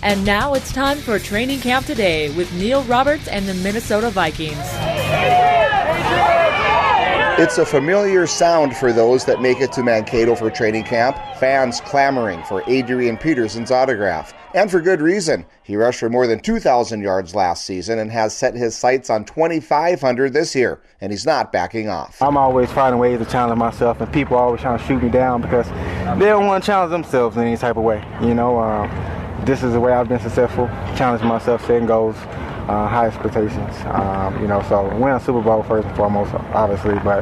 And now it's time for Training Camp Today with Neil Roberts and the Minnesota Vikings. It's a familiar sound for those that make it to Mankato for training camp. Fans clamoring for Adrian Peterson's autograph. And for good reason. He rushed for more than 2,000 yards last season and has set his sights on 2,500 this year. And he's not backing off. I'm always finding ways to challenge myself, and people are always trying to shoot me down because they don't want to challenge themselves in any type of way. This is the way I've been successful, challenging myself, setting goals. High expectations, so win a Super Bowl first and foremost, obviously, but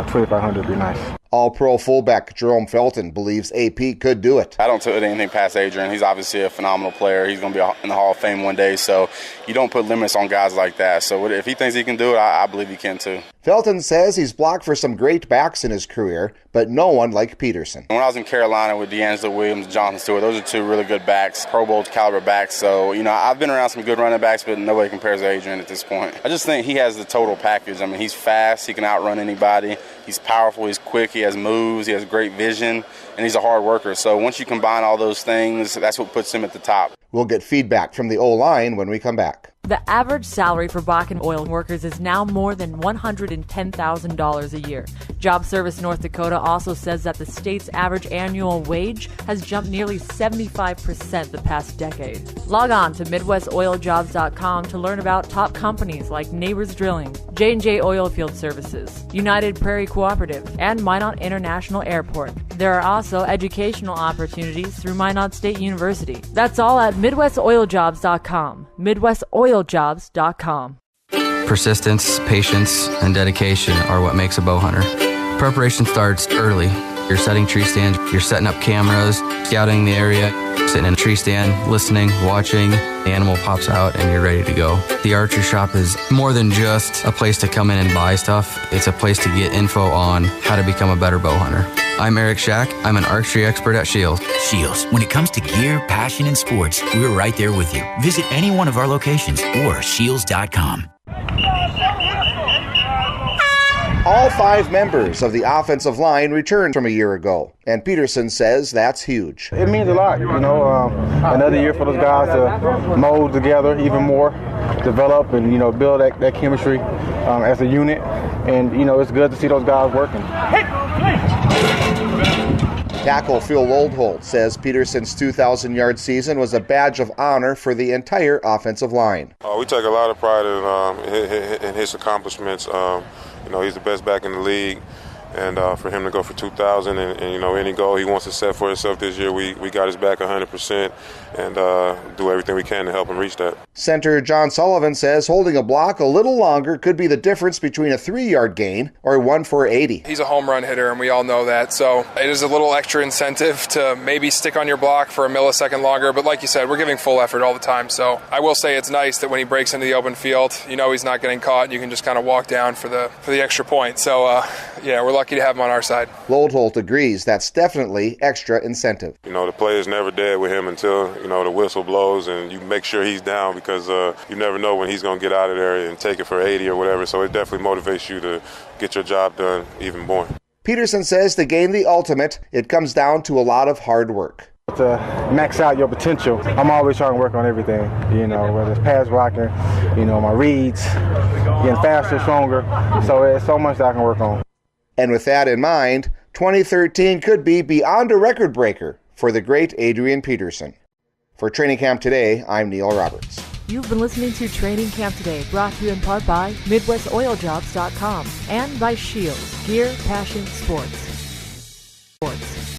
2,500 would be nice. All-Pro fullback Jerome Felton believes AP could do it. I don't put anything past Adrian. He's obviously a phenomenal player. He's going to be in the Hall of Fame one day, so you don't put limits on guys like that. So if he thinks he can do it, I believe he can too. Felton says he's blocked for some great backs in his career, but no one like Peterson. When I was in Carolina with D'Angelo Williams and Jonathan Stewart, those are two really good backs, Pro Bowl caliber backs. So, I've been around some good running backs, but nobody compares to Adrian at this point. I just think he has the total package. I mean, he's fast. He can outrun anybody. He's powerful. He's quick. He has moves. He has great vision, and he's a hard worker. So once you combine all those things, that's what puts him at the top. We'll get feedback from the O-line when we come back. The average salary for Bakken oil workers is now more than $110,000 a year. Job Service North Dakota also says that the state's average annual wage has jumped nearly 75% the past decade. Log on to MidwestOilJobs.com to learn about top companies like Neighbors Drilling, J&J Oilfield Services, United Prairie Cooperative, and Minot International Airport. There are also educational opportunities through Minot State University. That's all at MidwestOilJobs.com. MidwestOilJobs.com. Persistence, patience, and dedication are what makes a bow hunter. Preparation starts early. You're setting tree stands, you're setting up cameras, scouting the area, sitting in a tree stand, listening, watching. The animal pops out and you're ready to go. The archery shop is more than just a place to come in and buy stuff. It's a place to get info on how to become a better bow hunter. I'm Eric Shack. I'm an archery expert at Shields. Shields. When it comes to gear, passion, and sports, we're right there with you. Visit any one of our locations or shields.com. All 5 members of the offensive line returned from a year ago, and Peterson says that's huge. It means a lot, another year for those guys to mold together even more, develop and, build that chemistry as a unit. And, it's good to see those guys working. Tackle Phil Loadhoalt says Peterson's 2,000-yard season was a badge of honor for the entire offensive line. We take a lot of pride in his accomplishments. He's the best back in the league. And for him to go for 2,000 and any goal he wants to set for himself this year, we got his back 100% and do everything we can to help him reach that. Center John Sullivan says holding a block a little longer could be the difference between a 3-yard gain or one for 80. He's a home run hitter, and we all know that. So it is a little extra incentive to maybe stick on your block for a millisecond longer. But like you said, we're giving full effort all the time. So I will say it's nice that when he breaks into the open field, he's not getting caught, and you can just kind of walk down for the extra point. So, we're lucky to have him on our side. Loadhoalt agrees that's definitely extra incentive. The play is never dead with him until, the whistle blows and you make sure he's down because you never know when he's going to get out of there and take it for 80 or whatever. So it definitely motivates you to get your job done even more. Peterson says to gain the ultimate, it comes down to a lot of hard work. To max out your potential, I'm always trying to work on everything, whether it's pass blocking, my reads, getting faster, stronger. So there's so much that I can work on. And with that in mind, 2013 could be beyond a record breaker for the great Adrian Peterson. For Training Camp Today, I'm Neil Roberts. You've been listening to Training Camp Today, brought to you in part by MidwestOilJobs.com and by Shields, Gear, Passion, Sports.